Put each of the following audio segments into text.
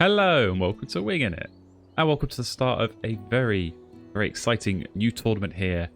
Hello and welcome to Wingin It, and welcome to the start of a very exciting new tournament here.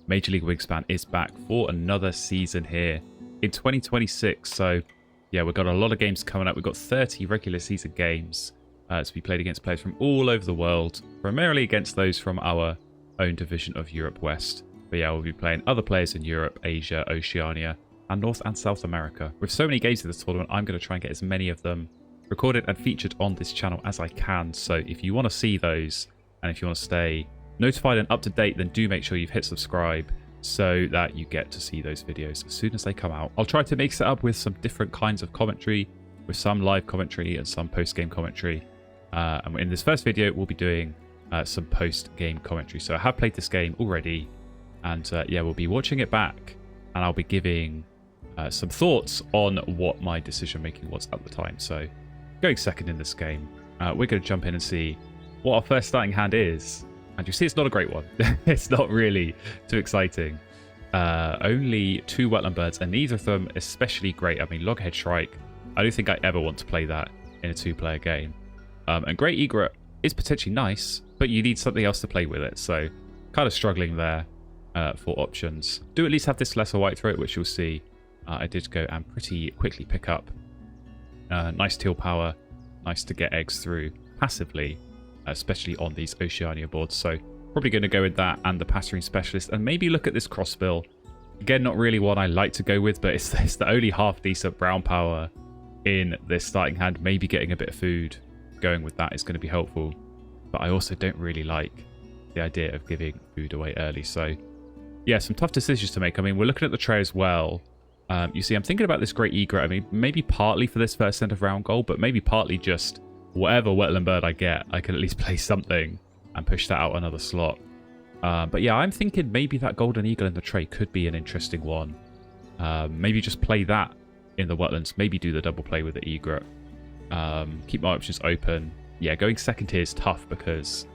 Major League Wingspan is back for another season here in 2026. So yeah, we've got a lot of games coming up. We've got 30 regular season games to be played against players from all over the world, primarily against those from our own division of Europe West. But yeah, we'll be playing other players in Europe, Asia, Oceania, and North and South America. With so many games in this tournament, I'm going to try and get as many of them recorded and featured on this channel as I can. So if you want to see those, and if you want to stay notified and up to date, then do make sure you've hit subscribe so that you get to see those videos as soon as they come out. I'll try to mix it up with some different kinds of commentary, with some live commentary and some post-game commentary. And in this first video, we'll be doing some post-game commentary. So I have played this game already, and yeah, we'll be watching it back, and I'll be giving some thoughts on what my decision-making was at the time. So going second in this game, we're going to jump in and see what our first starting hand is. And you see it's not a great one. It's not really too exciting. Only 2 wetland birds, and neither of them especially great. I mean, Loghead Shrike, I don't think I ever want to play that in a 2-player game. And Great Egret is potentially nice, but you need something else to play with it. So kind of struggling there for options. Do at least have this lesser white throat, which you'll see I did go and pretty quickly pick up. Nice teal power, nice to get eggs through passively, especially on these Oceania boards. So probably going to go with that and the Passerine Specialist, and maybe look at this Crossbill. Again, not really one I like to go with, but it's the only half decent brown power in this starting hand. Maybe getting a bit of food going with that is going to be helpful, but I also don't really like the idea of giving food away early. So yeah, some tough decisions to make. I mean, we're looking at the tray as well. You see, I'm thinking about this Great Egret. I mean, maybe partly for this first end of round goal, but maybe partly just whatever wetland bird I get, I can at least play something and push that out another slot. But yeah, I'm thinking maybe that Golden Eagle in the tray could be an interesting one. Maybe just play that in the wetlands. Maybe do the double play with the Egret. Keep my options open. Yeah, going second here is tough because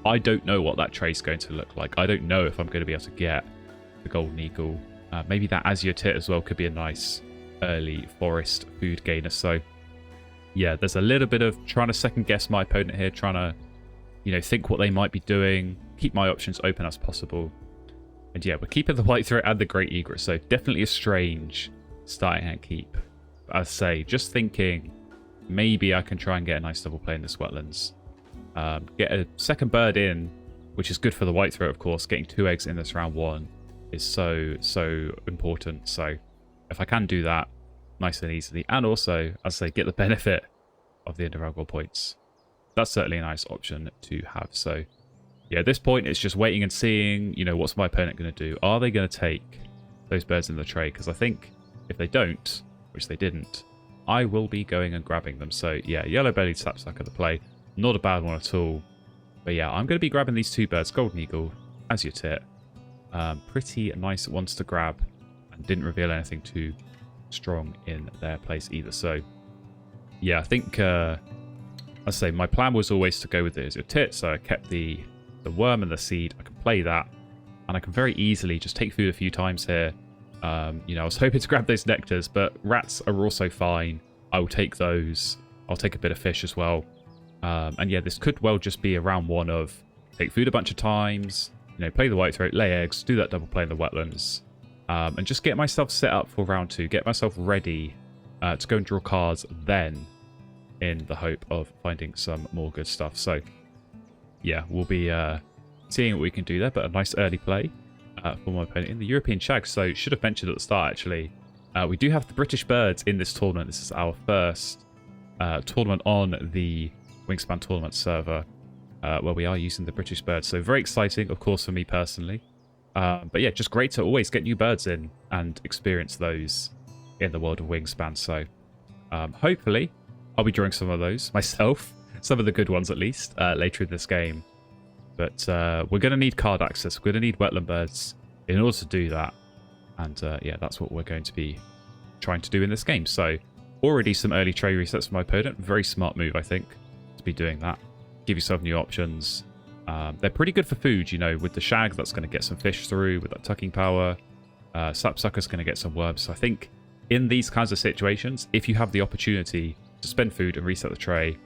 I don't know what that tray is going to look like. I don't know if I'm going to be able to get the Golden Eagle. Maybe that Azure Tit as well could be a nice early forest food gainer. So yeah, there's a little bit of trying to second guess my opponent here, trying to, you know, think what they might be doing, keep my options open as possible. And yeah, we're keeping the white throat and the Great Egret, so definitely a strange starting hand keep. But as I say, just thinking maybe I can try and get a nice double play in this wetlands. Get a second bird in, which is good for the white throat, of course. Getting 2 eggs in this round 1 is so important. So if I can do that nice and easily, and also, as I say, get the benefit of the end of round goal points, that's certainly a nice option to have. So yeah, at this point it's just waiting and seeing, you know, what's my opponent going to do. Are they going to take those birds in the tray? Because I think if they don't, which they didn't, I will be going and grabbing them. So yeah, yellow-bellied sapsucker the play, not a bad one at all. But yeah, I'm going to be grabbing these 2 birds, Golden Eagle, Azure Tit. Pretty nice ones to grab, and didn't reveal anything too strong in their place either. So yeah, I think I say my plan was always to go with the Azure Tit, so I kept the worm and the seed. I can play that, and I can very easily just take food a few times here. You know, I was hoping to grab those nectars, but rats are also fine. I will take those. I'll take a bit of fish as well. And yeah, this could well just be a round 1 of take food a bunch of times, you know, play the white throat, lay eggs, do that double play in the wetlands, and just get myself set up for round 2, get myself ready to go and draw cards then, in the hope of finding some more good stuff. So yeah, we'll be seeing what we can do there, but a nice early play for my opponent in the European Shag. So should have mentioned at the start, actually, we do have the British birds in this tournament. This is our first tournament on the Wingspan tournament server, where we are using the British birds. So very exciting, of course, for me personally. But yeah, just great to always get new birds in and experience those in the world of Wingspan. So hopefully I'll be drawing some of those myself, some of the good ones at least, later in this game. But we're going to need card access. We're going to need wetland birds in order to do that. And yeah, that's what we're going to be trying to do in this game. So already some early tray resets for my opponent. Very smart move, I think, to be doing that. Give yourself new options. They're pretty good for food, you know, with the shag, that's going to get some fish through with that tucking power. Sapsucker's going to get some worms. So I think in these kinds of situations, if you have the opportunity to spend food and reset the tray,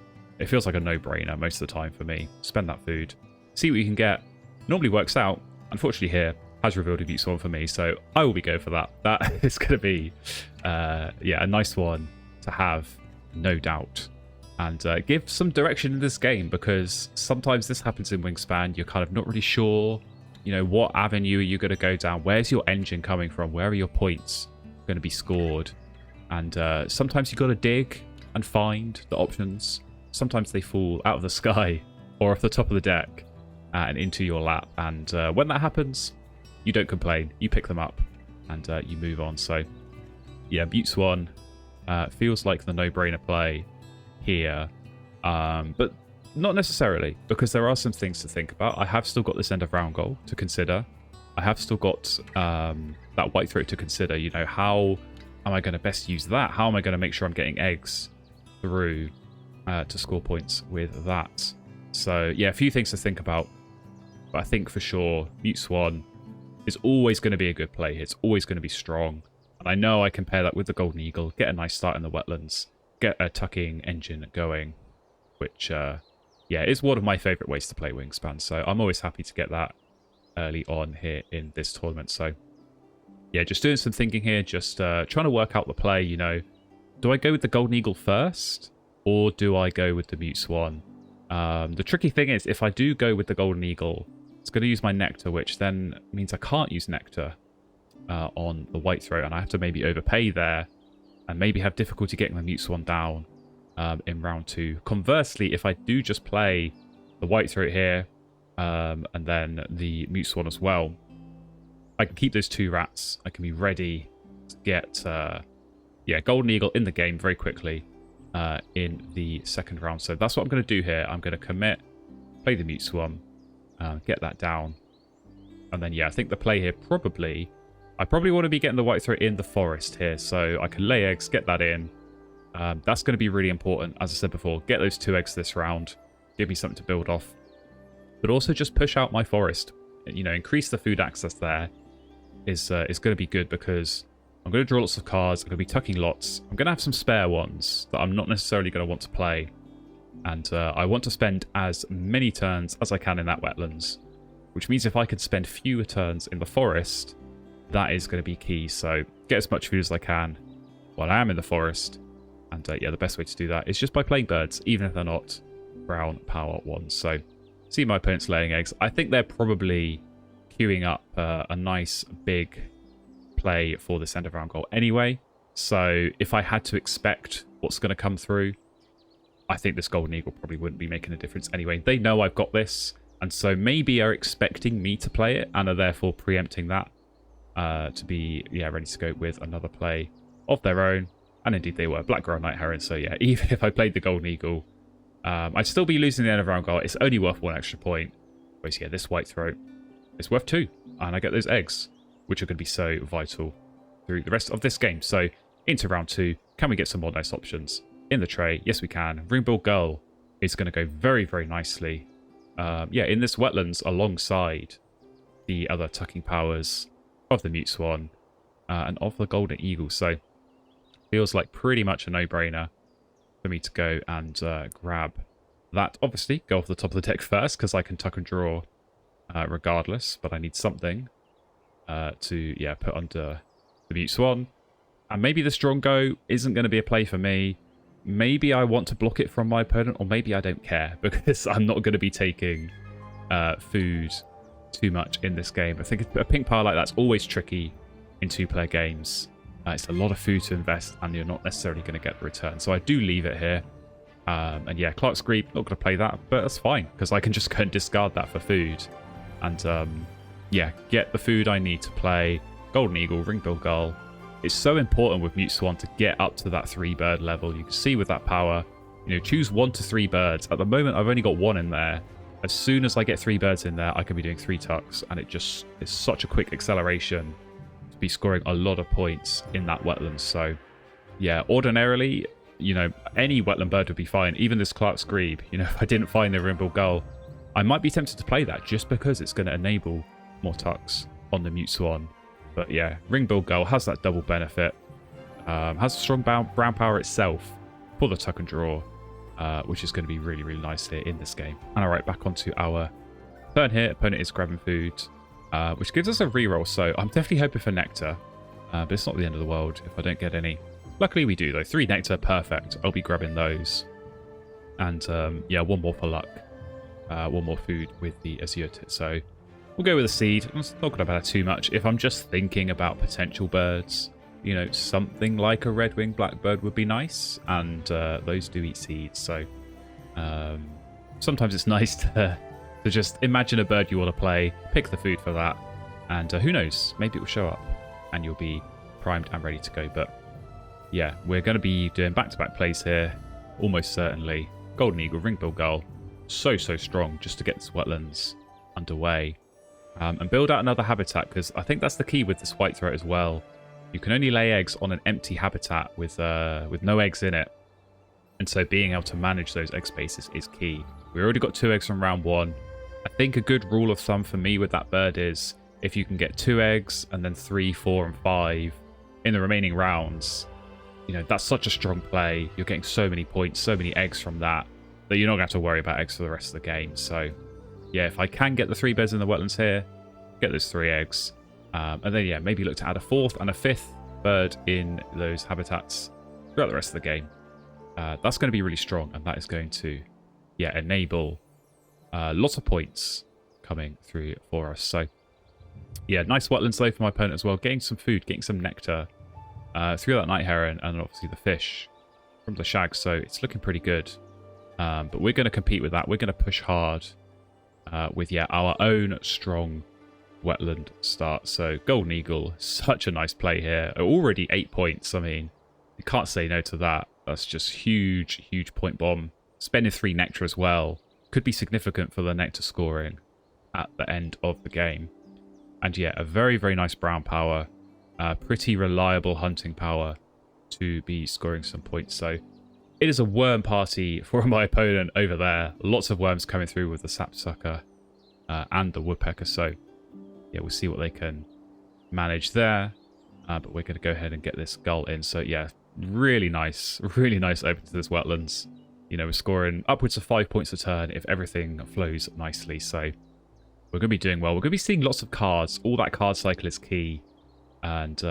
It feels like a no-brainer most of the time for me. Spend that food. See what you can get. Normally works out. Unfortunately here, has revealed a mute swan for me, so I will be going for that. That is going to be, a nice one to have, no doubt. And give some direction in this game, because sometimes this happens in Wingspan. You're kind of not really sure, what avenue are you going to go down? Where's your engine coming from? Where are your points going to be scored? And sometimes you got to dig and find the options. Sometimes they fall out of the sky or off the top of the deck and into your lap. And when that happens, you don't complain. You pick them up and you move on. So, yeah, Mute Swan feels like the no-brainer play here. But not necessarily, because there are some things to think about. I have still got this end of round goal to consider. I have still got that white throat to consider. How am I going to best use that? How am I going to make sure I'm getting eggs through to score points with that? So, yeah, a few things to think about. But I think for sure, Mute Swan is always going to be a good play. It's always going to be strong. And I know I can pair that with the Golden Eagle, get a nice start in the wetlands, get a tucking engine going, which, is one of my favourite ways to play Wingspan. So I'm always happy to get that early on here in this tournament. So, yeah, just doing some thinking here, just trying to work out the play, Do I go with the Golden Eagle first, or do I go with the Mute Swan? The tricky thing is, if I do go with the Golden Eagle, it's going to use my Nectar, which then means I can't use Nectar on the White Throat, and I have to maybe overpay there, and maybe have difficulty getting the Mute Swan down in round 2. Conversely, if I do just play the White Throat here, and then the Mute Swan as well, I can keep those 2 rats. I can be ready to get Golden Eagle in the game very quickly in the second round. So that's what I'm going to do here. I'm going to commit, play the Mute Swan, get that down. And then, I think the play here I probably want to be getting the White Throat in the forest here. So I can lay eggs, get that in. That's going to be really important. As I said before, get those 2 eggs this round. Give me something to build off. But also just push out my forest. Increase the food access there is going to be good, because I'm going to draw lots of cards. I'm going to be tucking lots. I'm going to have some spare ones that I'm not necessarily going to want to play. And I want to spend as many turns as I can in that wetlands. Which means if I could spend fewer turns in the forest, that is going to be key. So get as much food as I can while I am in the forest. And the best way to do that is just by playing birds, even if they're not brown power ones. So see my opponents laying eggs. I think they're probably queuing up a nice big play for this end of round goal anyway. So if I had to expect what's going to come through, I think this Golden Eagle probably wouldn't be making a difference anyway. They know I've got this, and so maybe are expecting me to play it and are therefore preempting that to be ready to go with another play of their own. And indeed they were. Black Girl Night Heron. So yeah, even if I played the Golden Eagle, I'd still be losing the end of round goal. It's only worth 1 extra point. Whereas this White Throat is worth 2. And I get those eggs, which are going to be so vital through the rest of this game. So into round 2, can we get some more nice options in the tray? Yes, we can. Ringbill Gull is going to go very, very nicely. In this wetlands alongside the other tucking powers of the Mute Swan and of the Golden Eagle. So feels like pretty much a no-brainer for me to go and grab that. Obviously, go off the top of the deck first, because I can tuck and draw regardless. But I need something to put under the Mute Swan. And maybe the Strong Go isn't going to be a play for me. Maybe I want to block it from my opponent, or maybe I don't care, because I'm not going to be taking food too much in this game. I think a pink power like that's always tricky in 2-player games. It's a lot of food to invest, and you're not necessarily going to get the return. So I do leave it here. Clark's Greed, not going to play that, but that's fine, because I can just go and discard that for food. And, get the food I need to play Golden Eagle, Ringbill Gull. It's so important with Mute Swan to get up to that 3-bird level. You can see with that power, choose 1 to 3 birds. At the moment, I've only got 1 in there. As soon as I get 3 birds in there, I can be doing 3 tucks, and it just is such a quick acceleration to be scoring a lot of points in that wetland. So, yeah, ordinarily, any wetland bird would be fine. Even this Clark's Grebe, if I didn't find the Ringbill Gull, I might be tempted to play that just because it's going to enable more tucks on the Mute Swan. But yeah, Ringbill Gull has that double benefit. Has a strong brown power itself for the tuck and draw. which is going to be really, really nice here in this game. And all right, back onto our turn here. Opponent is grabbing food, which gives us a reroll. So I'm definitely hoping for nectar, but it's not the end of the world if I don't get any. Luckily we do though. 3 nectar, perfect. I'll be grabbing those. And yeah, 1 more for luck. 1 more food with the azure tit. So we'll go with a seed. I'm not going to matter too much. If I'm just thinking about potential birds, you know, something like a red-winged blackbird would be nice. And those do eat seeds. So sometimes it's nice to just imagine a bird you want to play, pick the food for that, and who knows, maybe it will show up and you'll be primed and ready to go. But yeah, we're going to be doing back-to-back plays here, almost certainly. Golden eagle, ring-billed gull, so strong just to get this wetlands underway. And build out another habitat, because I think that's the key with this whitethroat as well. You can only lay eggs on an empty habitat with no eggs in it. And so being able to manage those egg spaces is key. We already got 2 eggs from round 1. I think a good rule of thumb for me with that bird is if you can get 2 eggs and then 3, 4, and 5 in the remaining rounds, you know, that's such a strong play. You're getting so many points, so many eggs from that you're not going to have to worry about eggs for the rest of the game. So yeah, if I can get the 3 birds in the wetlands here, get those 3 eggs. And then yeah, maybe look to add a 4th and a 5th bird in those habitats throughout the rest of the game. That's going to be really strong, and that is going to, yeah, enable lots of points coming through for us. So yeah, nice wetlands though for my opponent as well. Getting some food, getting some nectar through that night heron, and obviously the fish from the shag. So it's looking pretty good. But we're going to compete with that. We're going to push hard with, yeah, our own strong wetland start. So golden eagle, such a nice play here. Already 8 points. I mean, you can't say no to that. That's just huge point bomb. Spending 3 nectar as well could be significant for the nectar scoring at the end of the game. And yeah, a very nice brown power. Pretty reliable hunting power to be scoring some points. So it is a worm party for my opponent over there. Lots of worms coming through with the sapsucker and the woodpecker. So yeah, we'll see what they can manage there. But we're going to go ahead and get this gull in. So yeah, really nice open to this wetlands. You know, we're scoring upwards of 5 points a turn if everything flows nicely. So we're going to be doing well. We're going to be seeing lots of cards. All that card cycle is key. And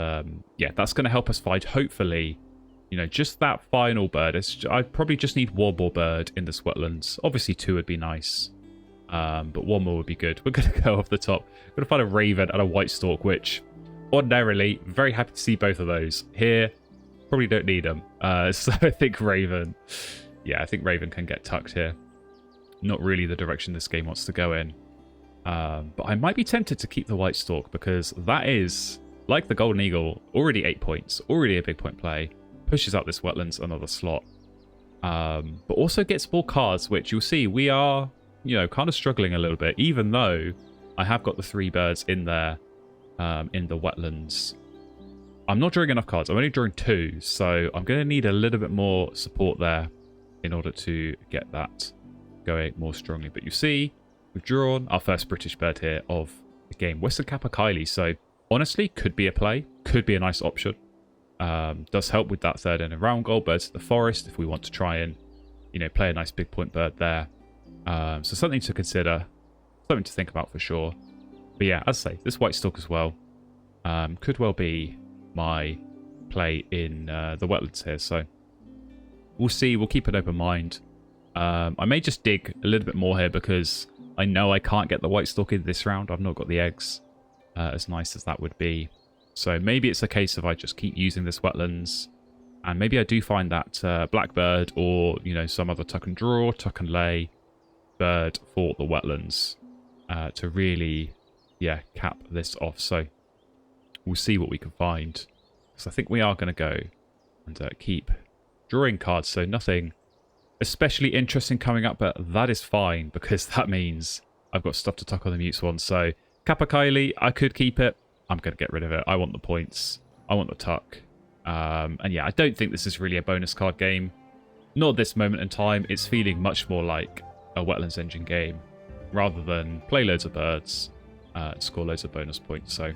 yeah, that's going to help us find, hopefully, you know, just that final bird. I probably just need 1 more bird in this wetlands. Obviously 2 would be nice. But 1 more would be good. We're going to go off the top. We're going to find a raven and a white stork, which ordinarily, very happy to see both of those. Here, probably don't need them. So I think raven. Yeah, I think raven can get tucked here. Not really the direction this game wants to go in. But I might be tempted to keep the white stork, because that is, like the golden eagle, already 8 points. Already a big point play. Pushes up this wetlands another slot. But also gets more cards, which you'll see we are, you know, kind of struggling a little bit, even though I have got the 3 birds in there in the wetlands. I'm not drawing enough cards. I'm only drawing 2, so I'm going to need a little bit more support there in order to get that going more strongly. But you see, we've drawn our first British bird here of the game, Western Capercaillie. So honestly, could be a play, could be a nice option. Does help with that 3rd and round goal. Birds to the forest if we want to try and, you know, play a nice big point bird there. So something to consider, something to think about for sure. But yeah, as I say, this white stork as well could well be my play in the wetlands here. So we'll see. We'll keep an open mind. I may just dig a little bit more here, because I know I can't get the white stork in this round. I've not got the eggs, as nice as that would be. So maybe it's a case of I just keep using this wetlands, and maybe I do find that blackbird, or, you know, some other tuck and draw, tuck and lay bird for the wetlands to really, yeah, cap this off. So we'll see what we can find. So I think we are going to go and keep drawing cards. So nothing especially interesting coming up, but that is fine, because that means I've got stuff to tuck on the mute swan. So Capercaillie, I could keep it. I'm going to get rid of it. I want the points. I want the tuck. And yeah, I don't think this is really a bonus card game. Not at this moment in time. It's feeling much more like a Wetlands Engine game, rather than play loads of birds and score loads of bonus points. So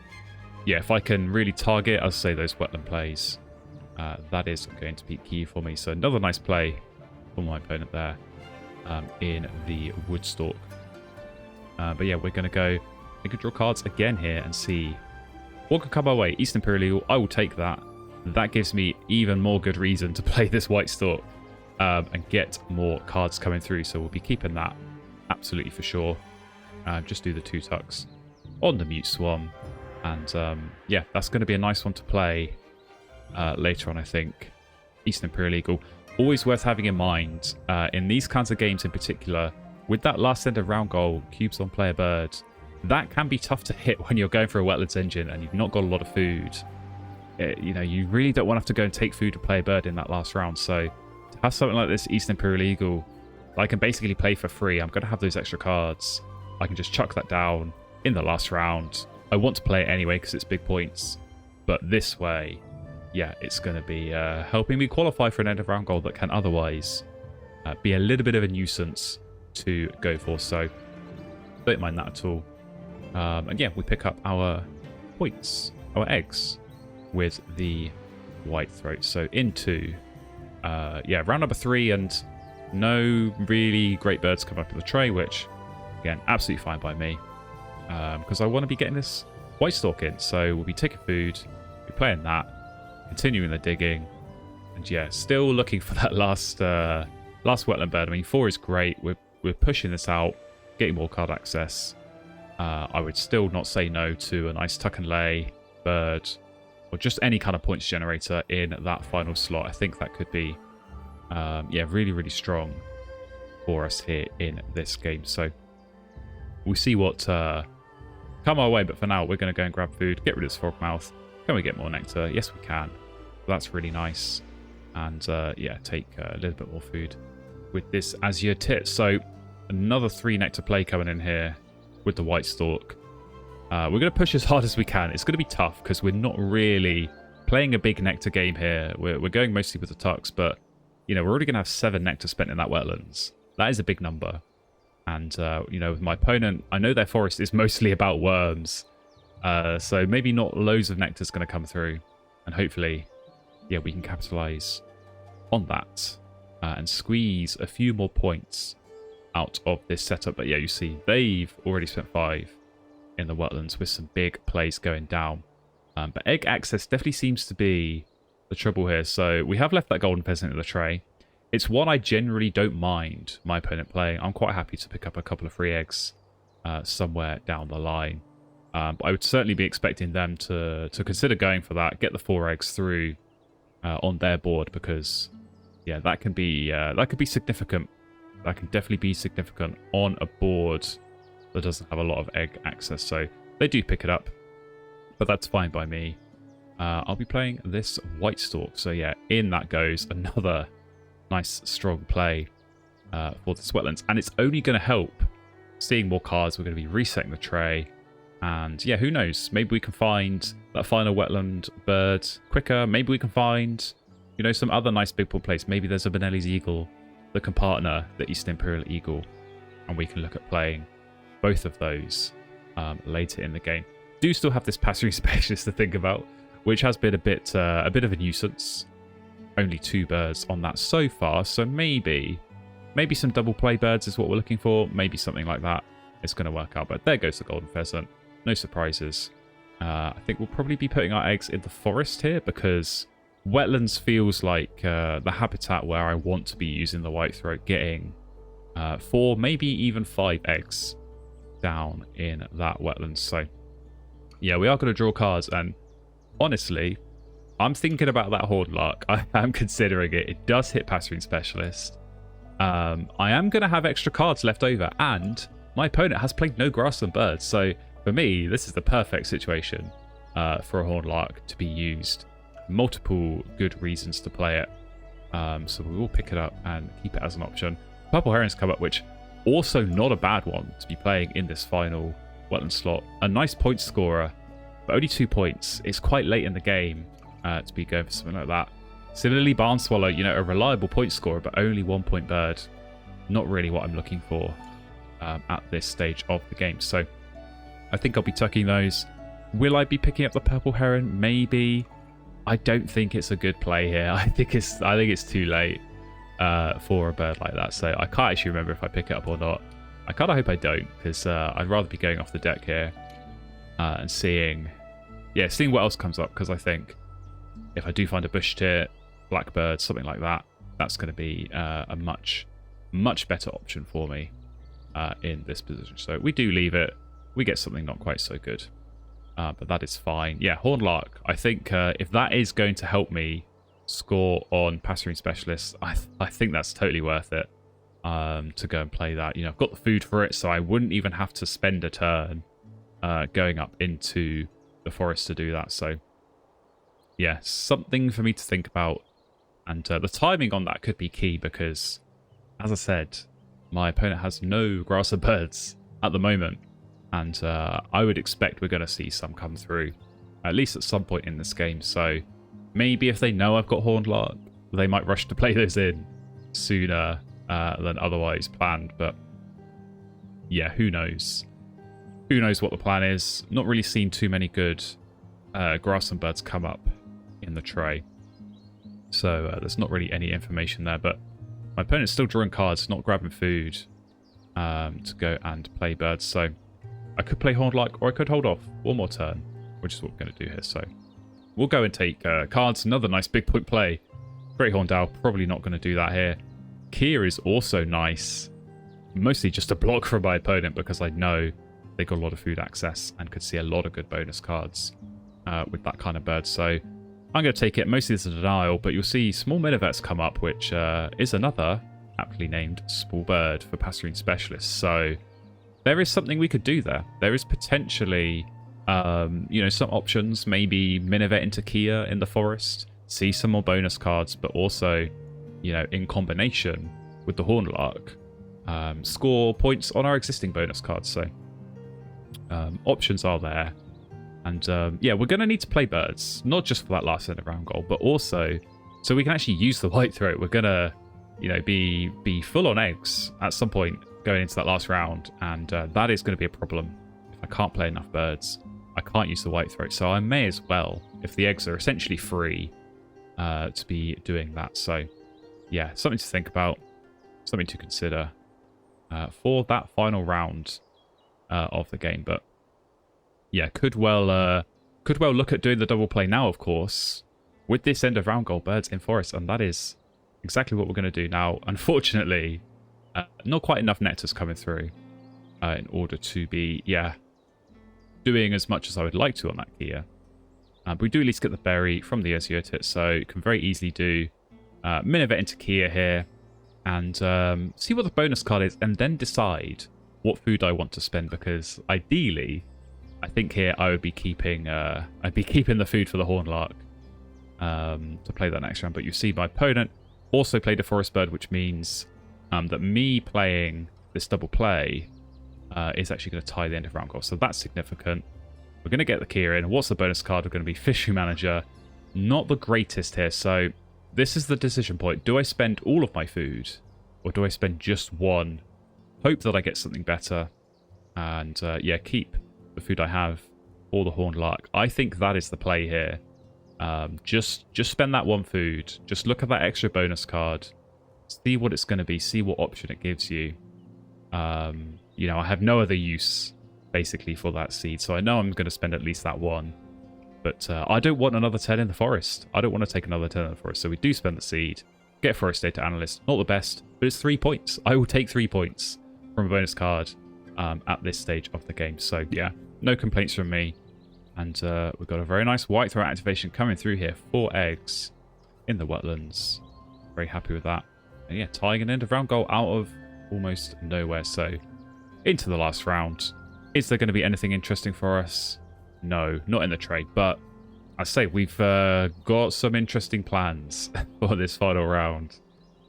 yeah, if I can really target, I'll say, those wetland plays, that is going to be key for me. So another nice play for my opponent there in the Woodstalk. But yeah, we're going to go and draw cards again here and see what could come our way. East Imperial Eagle, I will take that. That gives me even more good reason to play this White Stork and get more cards coming through. So we'll be keeping that absolutely for sure. Just do the 2 tucks on the Mute Swan. And yeah, that's going to be a nice one to play later on, I think. East Imperial Eagle. Always worth having in mind in these kinds of games in particular, with that last end of round goal, cubes on player bird, that can be tough to hit when you're going for a Wetlands Engine and you've not got a lot of food. You know, you really don't want to have to go and take food to play a bird in that last round. So to have something like this East Imperial Eagle, I can basically play for free. I'm going to have those extra cards. I can just chuck that down in the last round. I want to play it anyway because it's big points. But this way, yeah, it's going to be helping me qualify for an end of round goal that can otherwise be a little bit of a nuisance to go for. So don't mind that at all. And yeah, we pick up our points, our eggs, with the white throat. So into, yeah, round number 3, and no really great birds come up in the tray, which, again, absolutely fine by me. Because I want to be getting this white stork in. So we'll be taking food, be playing that, continuing the digging, and yeah, still looking for that last wetland bird. I mean, 4 is great. We're pushing this out, getting more card access. I would still not say no to a nice tuck and lay bird, or just any kind of points generator in that final slot. I think that could be, yeah, really, really strong for us here in this game. So we'll see what come our way, but for now, we're going to go and grab food, get rid of this frogmouth. Can we get more nectar? Yes, we can. That's really nice. And yeah, take a little bit more food with this azure tit. So another 3 nectar play coming in here with the white stork. We're going to push as hard as we can. It's going to be tough because we're not really playing a big nectar game here. We're going mostly with the tucks, but you know, we're already going to have 7 nectar spent in that wetlands. That is a big number. And you know, with my opponent, I know their forest is mostly about worms. So maybe not loads of nectar is going to come through. And hopefully, yeah, we can capitalize on that and squeeze a few more points out of this setup. But yeah, you see, they've already spent 5 in the wetlands with some big plays going down. But egg access definitely seems to be the trouble here. So we have left that golden pheasant in the tray. It's one I generally don't mind my opponent playing. I'm quite happy to pick up a couple of free eggs somewhere down the line. But I would certainly be expecting them to consider going for that, get the 4 eggs through on their board, because yeah, that could be significant. That can definitely be significant on a board that doesn't have a lot of egg access. So they do pick it up, but that's fine by me. I'll be playing this white stork. So yeah, in that goes another nice strong play for this wetlands, and it's only going to help seeing more cards. We're going to be resetting the tray, and yeah, who knows, maybe we can find that final wetland bird quicker. Maybe we can find, you know, some other nice big pool plays. Maybe there's a Benelli's eagle that can partner the East Imperial Eagle, and we can look at playing both of those later in the game. Do still have this passenger specialist to think about, which has been a bit of a nuisance. Only 2 birds on that so far, so maybe some double play birds is what we're looking for. Maybe something like that is going to work out. But there goes the golden pheasant. No surprises. I think we'll probably be putting our eggs in the forest here, because wetlands feels like the habitat where I want to be using the white throat, getting 4, maybe even 5 eggs down in that wetlands. So yeah, we are going to draw cards, and honestly, I'm thinking about that Horned Lark. I am considering it. It does hit Pasturing Specialist. I am going to have extra cards left over, and my opponent has played no grassland birds. So for me, this is the perfect situation for a Horned Lark to be used. Multiple good reasons to play it. So we will pick it up and keep it as an option. Purple Heron's come up, which also not a bad one to be playing in this final wetland slot. A nice point scorer, but only 2 points. It's quite late in the game to be going for something like that. Similarly, Barn Swallow, you know, a reliable point scorer, but only 1 point bird. Not really what I'm looking for at this stage of the game. So I think I'll be tucking those. Will I be picking up the Purple Heron? Maybe. I don't think it's a good play here. I think it's too late. for a bird like that. So I can't actually remember if I pick it up or not. I kind of hope I don't, because I'd rather be going off the deck here and seeing what else comes up, because I think if I do find a bush tit, blackbird, something like that, that's going to be a much better option for me in this position. So we do leave it. We get something not quite so good, but that is fine. Yeah, hornlark. I think if that is going to help me score on passerine specialists, I think that's totally worth it to go and play that. You know, I've got the food for it, so I wouldn't even have to spend a turn going up into the forest to do that. So yeah, something for me to think about. And the timing on that could be key because, as I said, my opponent has no grass or birds at the moment. And I would expect we're going to see some come through, at least at some point in this game. So maybe if they know I've got hornlark, they might rush to play those in sooner than otherwise planned. But yeah, who knows? Who knows what the plan is? Not really seen too many good grass and birds come up in the tray. So there's not really any information there, but my opponent's still drawing cards, not grabbing food to go and play birds. So I could play hornlark, or I could hold off one more turn, which is what we're going to do here. So we'll go and take cards. Another nice big point play. Great Horned Owl, probably not going to do that here. Kia is also nice. Mostly just a block from my opponent because I know they got a lot of food access and could see a lot of good bonus cards with that kind of bird. So I'm going to take it. Mostly as a denial, but you'll see small minivets come up, which is another aptly named small bird for passerine specialists. So there is something we could do there. There is potentially, you know, some options. Maybe minivet into Kia in the forest, see some more bonus cards, but also, you know, in combination with the hornlark, score points on our existing bonus cards. So options are there. And yeah, we're going to need to play birds, not just for that last end of round goal, but also so we can actually use the white throat. We're going to, you know, be full on eggs at some point going into that last round. And that is going to be a problem. If I can't play enough birds, I can't use the white throat. So I may as well, if the eggs are essentially free, to be doing that. So yeah, something to think about, something to consider for that final round of the game. But yeah, could well look at doing the double play now, of course, with this end of round goal, birds in forest, and that is exactly what we're going to do now. Unfortunately, not quite enough nectars coming through in order to be, doing as much as I would like to on that Kia. But we do at least get the berry from the Osiotit, so you can very easily do minivet into Kia here and see what the bonus card is, and then decide what food I want to spend, because ideally, I think here I would be keeping the food for the hornlark to play that next round. But you see my opponent also played a forest bird, which means that me playing this double play is actually going to tie the end of round goal. So that's significant. We're going to get the Kia in. What's the bonus card? We're going to be Fishery Manager. Not the greatest here. So this is the decision point. Do I spend all of my food, or do I spend just one? Hope that I get something better, and yeah, keep the food I have for the hornlark. I think that is the play here. Just spend that one food. Just look at that extra bonus card. See what it's going to be. See what option it gives you. You know, I have no other use basically for that seed, so I know I'm going to spend at least that one. But I don't want another 10 in the forest. I don't want to take another 10 in the forest. So we do spend the seed. Get Forest Data Analyst. Not the best, but it's 3 points. I will take 3 points from a bonus card at this stage of the game. So yeah, no complaints from me. And we've got a very nice white throat activation coming through here. 4 eggs in the wetlands. Very happy with that. And yeah, tying an end of round goal out of almost nowhere. So into the last round. Is there going to be anything interesting for us? No, not in the trade. But I say we've got some interesting plans for this final round,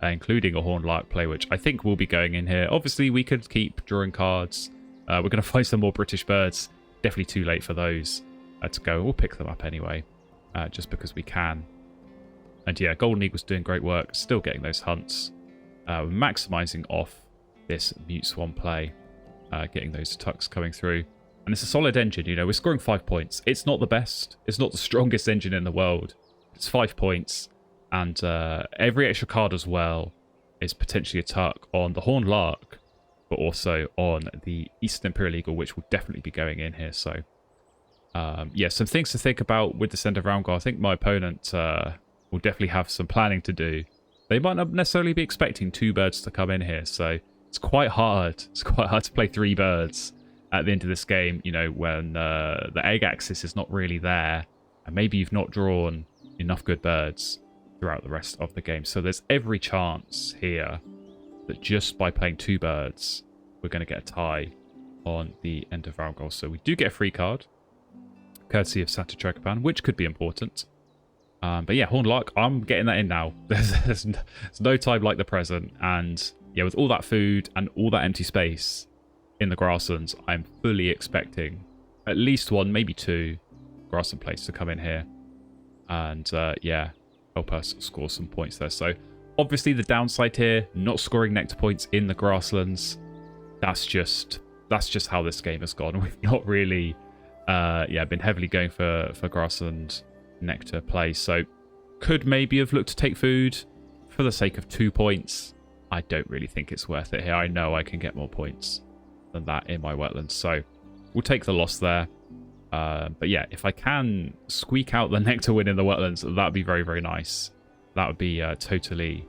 including a hornlark play, which I think will be going in here. Obviously, we could keep drawing cards. We're going to find some more British birds. Definitely too late for those to go. We'll pick them up anyway, just because we can. And yeah, Golden Eagle's doing great work. Still getting those hunts. Maximising off this Mute Swan play. Getting those tucks coming through. And it's a solid engine, you know. We're scoring 5 points. It's not the best. It's not the strongest engine in the world. It's 5 points. And every extra card as well is potentially a tuck on the Horned Lark, but also on the Eastern Imperial Eagle, which will definitely be going in here. So, yeah, some things to think about with this end of round goal. I think my opponent will definitely have some planning to do. They might not necessarily be expecting 2 birds to come in here, so it's quite hard. It's quite hard to play 3 birds at the end of this game, you know, when the egg axis is not really there, and maybe you've not drawn enough good birds throughout the rest of the game. So there's every chance here that just by playing 2 birds, we're going to get a tie on the end of round goal. So we do get a free card, courtesy of Santa Chocopan, which could be important. But yeah, Horned Lark, I'm getting that in now. There's no time like the present. And yeah, with all that food and all that empty space in the grasslands, I'm fully expecting at least 1, maybe 2 grassland plates to come in here. And yeah, help us score some points there. So obviously the downside here, not scoring nectar points in the grasslands. That's just how this game has gone. We've not really been heavily going for grassland nectar play. So could maybe have looked to take food for the sake of 2 points. I don't really think it's worth it here. I know I can get more points than that in my wetlands. So we'll take the loss there. But yeah, if I can squeak out the nectar win in the wetlands, that would be very, very nice. That would be totally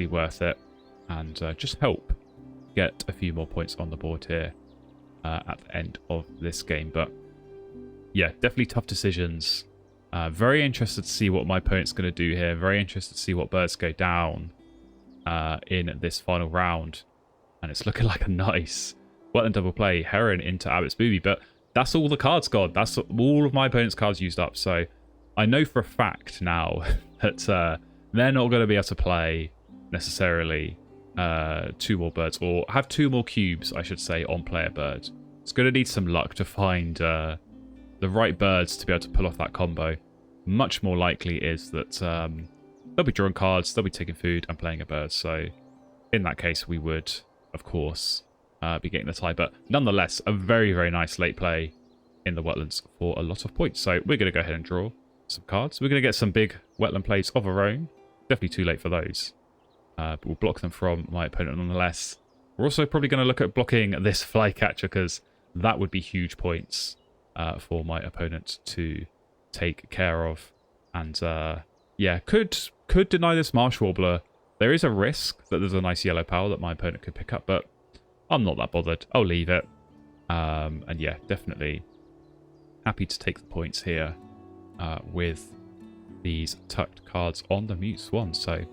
worth it. And just help get a few more points on the board here at the end of this game. But yeah, definitely tough decisions. Very interested to see what my opponent's going to do here. Very interested to see what birds go down in this final round. And it's looking like a nice wetland double play. Heron into Abbott's Booby. But that's all the cards gone. That's all of my opponent's cards used up. So I know for a fact now that they're not going to be able to play necessarily 2 more birds, or have 2 more cubes, I should say, on player bird. It's going to need some luck to find the right birds to be able to pull off that combo. Much more likely is that they'll be drawing cards, they'll be taking food and playing a bird. So in that case, we would, of course, be getting the tie. But nonetheless, a very, very nice late play in the wetlands for a lot of points. So we're going to go ahead and draw some cards. We're going to get some big wetland plays of our own. Definitely too late for those. But we'll block them from my opponent nonetheless. We're also probably going to look at blocking this flycatcher, because that would be huge points for my opponent to take care of. And yeah, could deny this marsh warbler. There is a risk that there's a nice yellow power that my opponent could pick up, but I'm not that bothered. I'll leave it. And yeah, definitely happy to take the points here with these tucked cards on the Mute Swan. So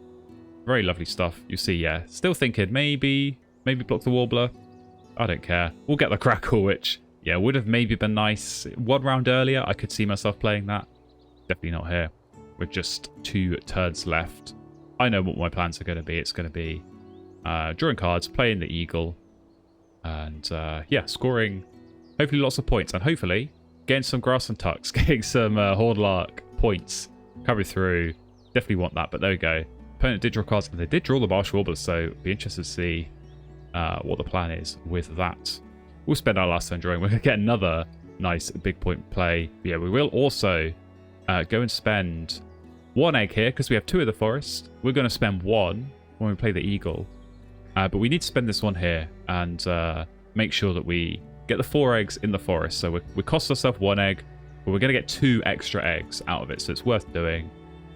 very lovely stuff. You see, yeah, still thinking maybe block the warbler. I don't care. We'll get the crackle, which, yeah, would have maybe been nice. 1 round earlier, I could see myself playing that. Definitely not here. With just 2 turns left. I know what my plans are going to be. It's going to be drawing cards, playing the eagle, and yeah, scoring hopefully lots of points, and hopefully getting some grassland tucks, getting some Horned Lark points coming through. Definitely want that, but there we go. Opponent did draw cards, and they did draw the Marsh Warbler, so be interested to see what the plan is with that. We'll spend our last turn drawing. We're going to get another nice big point play. But yeah, we will also go and spend 1 egg here, because we have 2 of the forest. We're going to spend 1 when we play the eagle. But we need to spend this 1 here and make sure that we get the 4 eggs in the forest. So we cost ourselves 1 egg, but we're going to get 2 extra eggs out of it. So it's worth doing,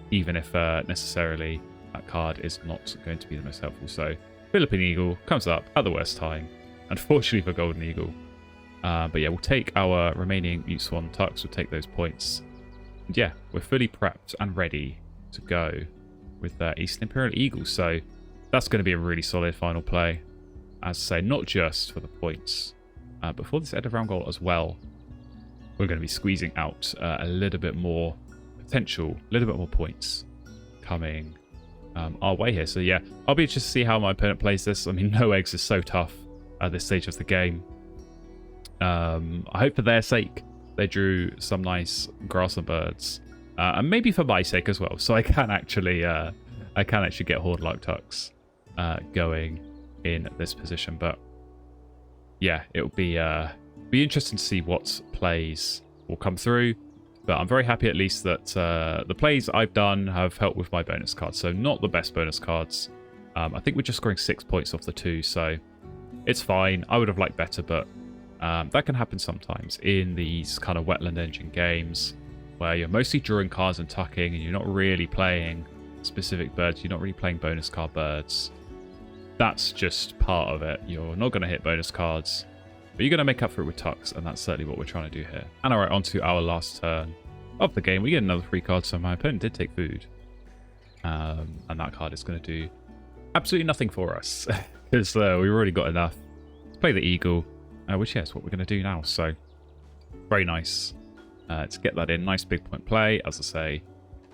even if necessarily that card is not going to be the most helpful. So Philippine Eagle comes up at the worst time, unfortunately for Golden Eagle. But yeah, we'll take our remaining Mute Swan tucks. We'll take those points. And yeah, we're fully prepped and ready to go with Eastern Imperial Eagle. So that's going to be a really solid final play. As I say, not just for the points, but for this end of round goal as well. We're going to be squeezing out a little bit more potential, a little bit more points coming our way here. So yeah, I'll be interested to see how my opponent plays this. I mean, no eggs is so tough at this stage of the game. I hope for their sake they drew some nice grassland birds, and maybe for my sake as well, so I can actually get Horned Lark tucks going in this position. But yeah, it'll be interesting to see what plays will come through. But I'm very happy at least that the plays I've done have helped with my bonus cards. So not the best bonus cards I think we're just scoring 6 points off the 2, so it's fine. I would have liked better, but that can happen sometimes in these kind of wetland engine games where you're mostly drawing cards and tucking and you're not really playing specific birds. You're not really playing bonus card birds. That's just part of it. You're not going to hit bonus cards, but you're going to make up for it with tucks, and that's certainly what we're trying to do here. And alright, on to our last turn of the game. We get another free card, so my opponent did take food. And that card is going to do absolutely nothing for us, because we've already got enough. Let's play the eagle, which is what we're going to do now. So, very nice to get that in. Nice big point play, as I say.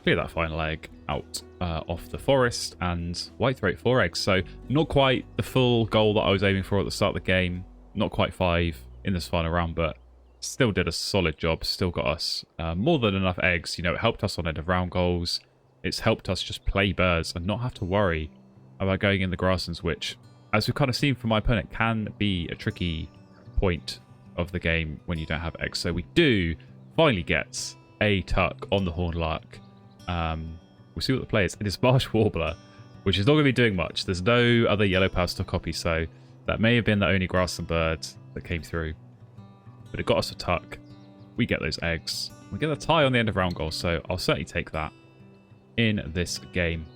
Clear that final egg out off the forest, and white throat 4 eggs. So not quite the full goal that I was aiming for at the start of the game. Not quite 5 in this final round, but still did a solid job. Still got us more than enough eggs. You know, it helped us on end of round goals. It's helped us just play birds and not have to worry about going in the grasslands, which, as we've kind of seen from my opponent, can be a tricky point of the game when you don't have eggs. So we do finally get a tuck on the hornlark. We'll see what the play is. It is Marsh Warbler, which is not going to be doing much. There's no other yellow powers to copy, so that may have been the only grassland bird that came through. But it got us a tuck. We get those eggs. We get a tie on the end of round goal, so I'll certainly take that in this game.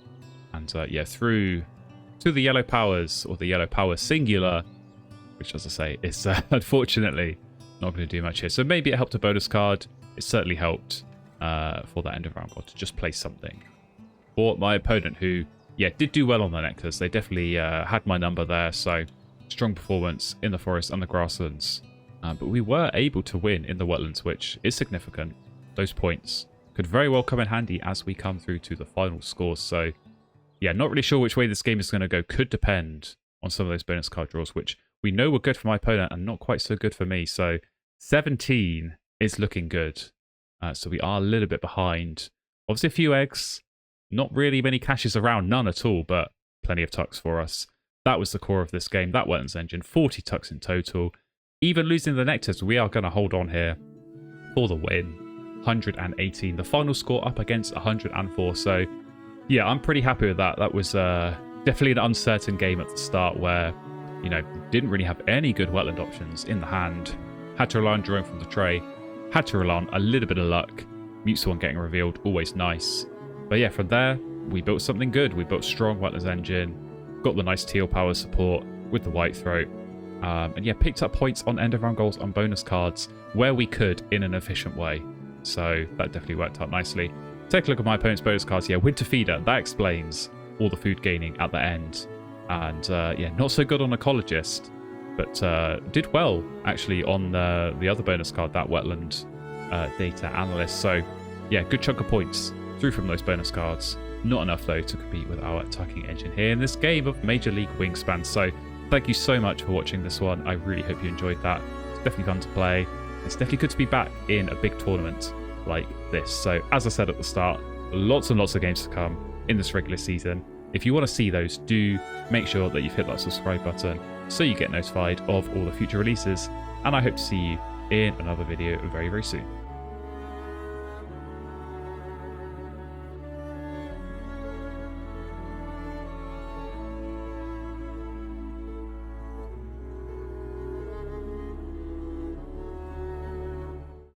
And yeah, through to the yellow powers, or the yellow power singular, which, as I say, is unfortunately not going to do much here. So maybe it helped a bonus card. It certainly helped for that end of round goal to just play something. For my opponent, who, yeah, did do well on the nectars. They definitely had my number there, so strong performance in the forest and the grasslands. But we were able to win in the wetlands, which is significant. Those points could very well come in handy as we come through to the final scores. So, yeah, not really sure which way this game is going to go. Could depend on some of those bonus card draws, which we know were good for my opponent and not quite so good for me. So 17 is looking good. So we are a little bit behind. Obviously, a few eggs. Not really many caches around. None at all, but plenty of tucks for us. That was the core of this game. That wetlands engine. 40 tucks in total. Even losing the nectars, we are going to hold on here for the win. 118. The final score up against 104. So, yeah, I'm pretty happy with that. That was definitely an uncertain game at the start where, you know, didn't really have any good wetland options in the hand. Had to rely on drawing from the tray. Had to rely on a little bit of luck. Mute Swan getting revealed, always nice. But yeah, from there, we built something good. We built strong wetlands engine. Got the nice teal power support with the white throat. And yeah, picked up points on end of round goals on bonus cards where we could in an efficient way. So that definitely worked out nicely. Take a look at my opponent's bonus cards. Yeah, Winter Feeder. That explains all the food gaining at the end. And yeah, not so good on Ecologist, but did well actually on the other bonus card, that Wetland Data Analyst. So yeah, good chunk of points through from those bonus cards. Not enough though to compete with our tucking engine here in this game of Major League Wingspan. So thank you so much for watching this one. I really hope you enjoyed that. It's definitely fun to play. It's definitely good to be back in a big tournament like this. So as I said at the start, lots and lots of games to come in this regular season. If you want to see those, do make sure that you've hit that subscribe button so you get notified of all the future releases. And I hope to see you in another video very, very soon.